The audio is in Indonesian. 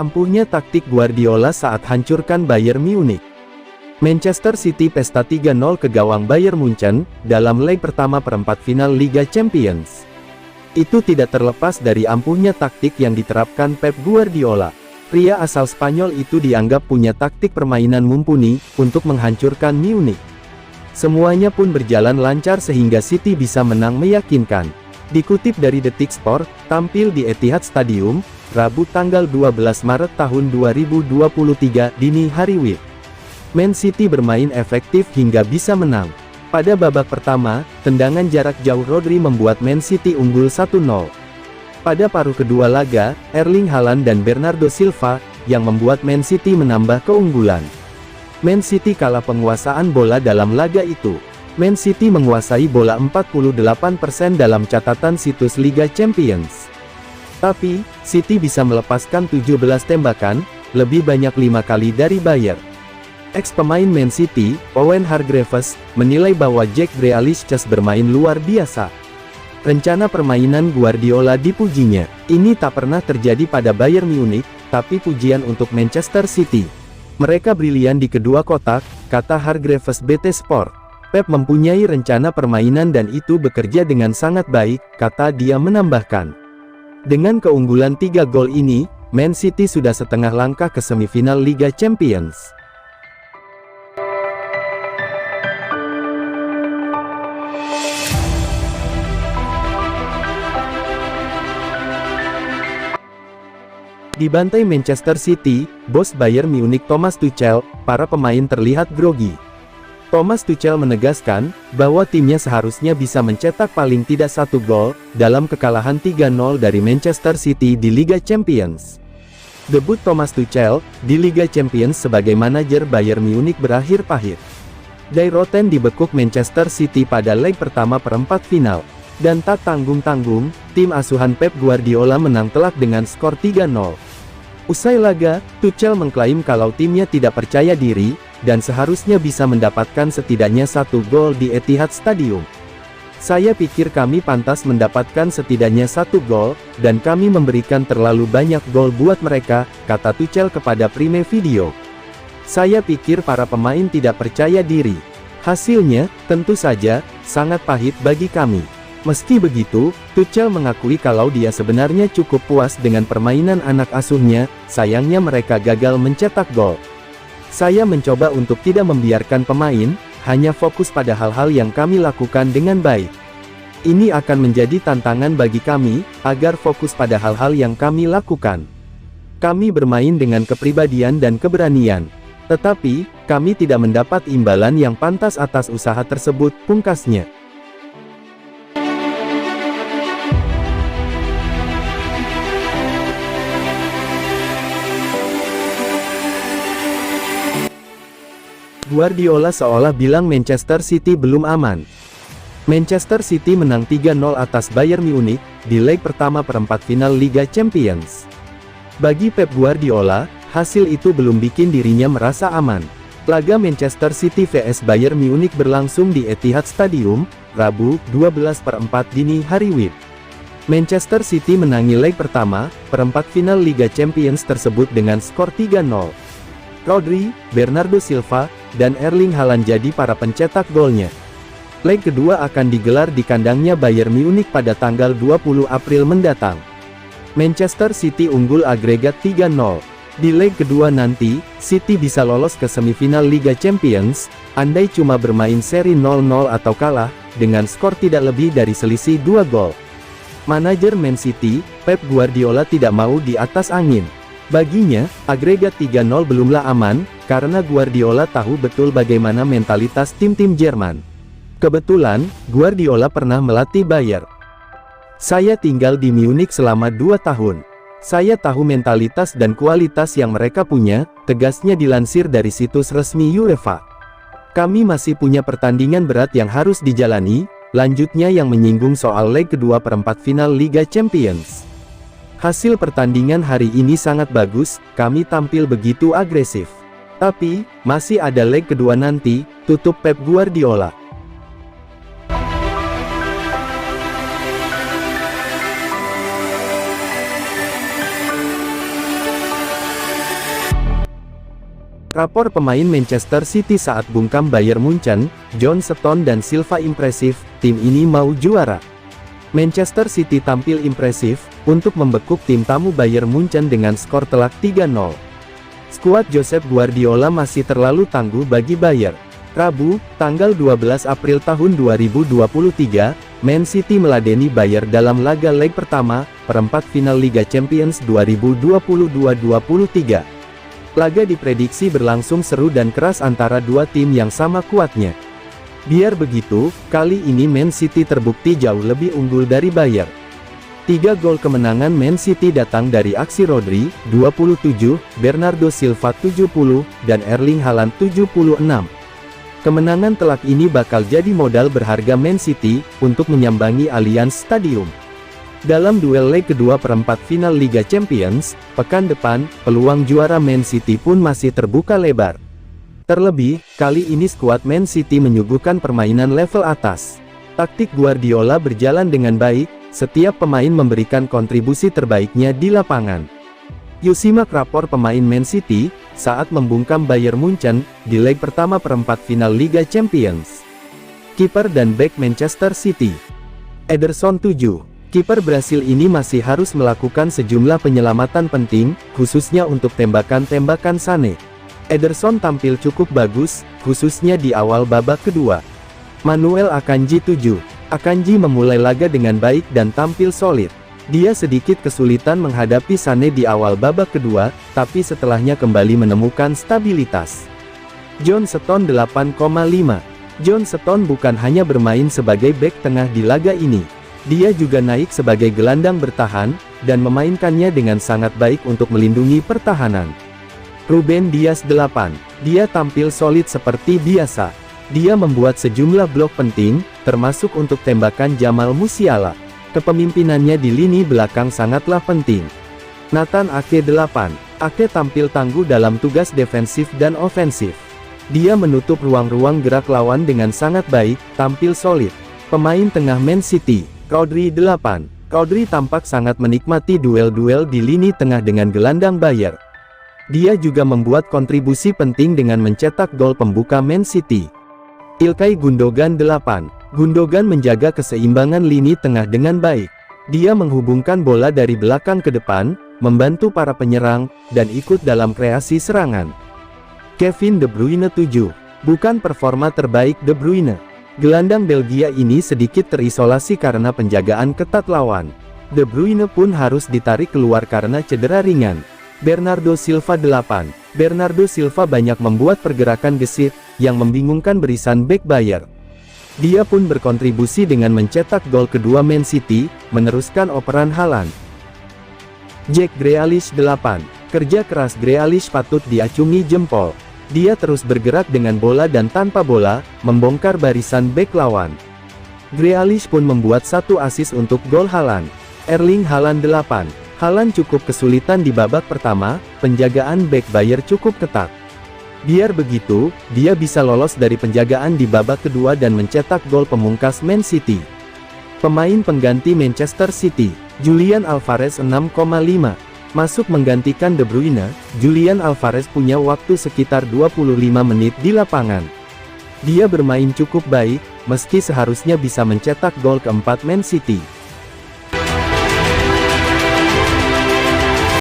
Ampuhnya taktik Guardiola saat hancurkan Bayern Munich. Manchester City pesta 3-0 ke gawang Bayern Munchen, dalam leg pertama perempat final Liga Champions. Itu tidak terlepas dari ampuhnya taktik yang diterapkan Pep Guardiola. Pria asal Spanyol itu dianggap punya taktik permainan mumpuni, untuk menghancurkan Munich. Semuanya pun berjalan lancar sehingga City bisa menang meyakinkan. Dikutip dari Detik Sport, tampil di Etihad Stadium, Rabu tanggal 12 Maret tahun 2023 dini hari WIB. Man City bermain efektif hingga bisa menang. Pada babak pertama, tendangan jarak jauh Rodri membuat Man City unggul 1-0. Pada paruh kedua laga, Erling Haaland dan Bernardo Silva, yang membuat Man City menambah keunggulan. Man City kalah penguasaan bola dalam laga itu. Man City menguasai bola 48% dalam catatan situs Liga Champions. Tapi, City bisa melepaskan 17 tembakan, lebih banyak 5 kali dari Bayern. Ex-pemain Man City, Owen Hargreaves, menilai bahwa Jack Grealish bermain luar biasa. Rencana permainan Guardiola dipujinya. Ini tak pernah terjadi pada Bayern Munich, tapi pujian untuk Manchester City. Mereka brilian di kedua kotak, kata Hargreaves BT Sport. Pep mempunyai rencana permainan dan itu bekerja dengan sangat baik, kata dia menambahkan. Dengan keunggulan 3 gol ini, Man City sudah setengah langkah ke semifinal Liga Champions. Dibantai Manchester City, bos Bayern Munich Thomas Tuchel, para pemain terlihat grogi. Thomas Tuchel menegaskan, bahwa timnya seharusnya bisa mencetak paling tidak 1 gol, dalam kekalahan 3-0 dari Manchester City di Liga Champions. Debut Thomas Tuchel, di Liga Champions sebagai manajer Bayern Munich berakhir pahit. Die Roten dibekuk Manchester City pada leg pertama perempat final. Dan tak tanggung-tanggung, tim asuhan Pep Guardiola menang telak dengan skor 3-0. Usai laga, Tuchel mengklaim kalau timnya tidak percaya diri, dan seharusnya bisa mendapatkan setidaknya 1 gol di Etihad Stadium. Saya pikir kami pantas mendapatkan setidaknya 1 gol, dan kami memberikan terlalu banyak gol buat mereka, kata Tuchel kepada Prime Video. Saya pikir para pemain tidak percaya diri. Hasilnya, tentu saja, sangat pahit bagi kami. Meski begitu, Tuchel mengakui kalau dia sebenarnya cukup puas dengan permainan anak asuhnya, sayangnya mereka gagal mencetak gol. Saya mencoba untuk tidak membiarkan pemain, hanya fokus pada hal-hal yang kami lakukan dengan baik. Ini akan menjadi tantangan bagi kami, agar fokus pada hal-hal yang kami lakukan. Kami bermain dengan kepribadian dan keberanian. Tetapi, kami tidak mendapat imbalan yang pantas atas usaha tersebut, pungkasnya. Guardiola seolah bilang Manchester City belum aman. Manchester City menang 3-0 atas Bayern Munich, di leg pertama perempat final Liga Champions. Bagi Pep Guardiola, hasil itu belum bikin dirinya merasa aman. Laga Manchester City vs Bayern Munich berlangsung di Etihad Stadium, Rabu, 12/4 dini hari WIB. Manchester City menangi leg pertama, perempat final Liga Champions tersebut dengan skor 3-0. Rodri, Bernardo Silva, dan Erling Haaland jadi para pencetak golnya. Leg kedua akan digelar di kandangnya Bayern Munich pada tanggal 20 April mendatang. Manchester City unggul agregat 3-0. Di leg kedua nanti, City bisa lolos ke semifinal Liga Champions, andai cuma bermain seri 0-0 atau kalah, dengan skor tidak lebih dari selisih 2 gol. Manajer Man City, Pep Guardiola tidak mau di atas angin. Baginya, agregat 3-0 belumlah aman, karena Guardiola tahu betul bagaimana mentalitas tim-tim Jerman. Kebetulan, Guardiola pernah melatih Bayern. Saya tinggal di Munich selama 2 tahun. Saya tahu mentalitas dan kualitas yang mereka punya, tegasnya dilansir dari situs resmi UEFA. Kami masih punya pertandingan berat yang harus dijalani, lanjutnya yang menyinggung soal leg kedua perempat final Liga Champions. Hasil pertandingan hari ini sangat bagus, kami tampil begitu agresif. Tapi, masih ada leg kedua nanti, tutup Pep Guardiola. Rapor pemain Manchester City saat bungkam Bayern Munchen, John Stones dan Silva impresif, tim ini mau juara. Manchester City tampil impresif, untuk membekuk tim tamu Bayern Munchen dengan skor telak 3-0. Skuad Josep Guardiola masih terlalu tangguh bagi Bayern. Rabu, tanggal 12 April tahun 2023, Man City meladeni Bayern dalam laga leg pertama, perempat final Liga Champions 2022-23. Laga diprediksi berlangsung seru dan keras antara dua tim yang sama kuatnya. Biar begitu, kali ini Man City terbukti jauh lebih unggul dari Bayern. 3 gol kemenangan Man City datang dari aksi Rodri, 27, Bernardo Silva 70, dan Erling Haaland 76. Kemenangan telak ini bakal jadi modal berharga Man City, untuk menyambangi Allianz Stadium. Dalam duel leg kedua perempat final Liga Champions, pekan depan, peluang juara Man City pun masih terbuka lebar. Terlebih, kali ini skuad Man City menyuguhkan permainan level atas. Taktik Guardiola berjalan dengan baik, setiap pemain memberikan kontribusi terbaiknya di lapangan. Yuk simak rapor pemain Man City, saat membungkam Bayern Munchen, di leg pertama perempat final Liga Champions. Kiper dan bek Manchester City. Ederson 7. Kiper Brasil ini masih harus melakukan sejumlah penyelamatan penting, khususnya untuk tembakan-tembakan Sané. Ederson tampil cukup bagus, khususnya di awal babak kedua. Manuel Akanji 7. Akanji memulai laga dengan baik dan tampil solid. Dia sedikit kesulitan menghadapi Sané di awal babak kedua, tapi setelahnya kembali menemukan stabilitas. John Stones 8,5. John Stones bukan hanya bermain sebagai bek tengah di laga ini. Dia juga naik sebagai gelandang bertahan, dan memainkannya dengan sangat baik untuk melindungi pertahanan. Ruben Dias 8. Dia tampil solid seperti biasa. Dia membuat sejumlah blok penting, termasuk untuk tembakan Jamal Musiala. Kepemimpinannya di lini belakang sangatlah penting. Nathan Ake 8. Ake tampil tangguh dalam tugas defensif dan ofensif. Dia menutup ruang-ruang gerak lawan dengan sangat baik, tampil solid. Pemain tengah Man City. Rodri 8. Rodri tampak sangat menikmati duel-duel di lini tengah dengan gelandang Bayern. Dia juga membuat kontribusi penting dengan mencetak gol pembuka Man City. Ilkay Gundogan 8. Gundogan menjaga keseimbangan lini tengah dengan baik. Dia menghubungkan bola dari belakang ke depan, membantu para penyerang, dan ikut dalam kreasi serangan. Kevin De Bruyne 7. Bukan performa terbaik De Bruyne. Gelandang Belgia ini sedikit terisolasi karena penjagaan ketat lawan. De Bruyne pun harus ditarik keluar karena cedera ringan. Bernardo Silva 8. Bernardo Silva banyak membuat pergerakan gesit, yang membingungkan barisan bek Bayern. Dia pun berkontribusi dengan mencetak gol kedua Man City, meneruskan operan Haaland. Jack Grealish 8. Kerja keras Grealish patut diacungi jempol. Dia terus bergerak dengan bola dan tanpa bola, membongkar barisan bek lawan. Grealish pun membuat 1 assist untuk gol Haaland. Erling Haaland 8. Haaland cukup kesulitan di babak pertama, penjagaan bek Bayern cukup ketat. Biar begitu, dia bisa lolos dari penjagaan di babak kedua dan mencetak gol pemungkas Man City. Pemain pengganti Manchester City. Julian Alvarez 6,5. Masuk menggantikan De Bruyne, Julian Alvarez punya waktu sekitar 25 menit di lapangan. Dia bermain cukup baik, meski seharusnya bisa mencetak gol keempat Man City.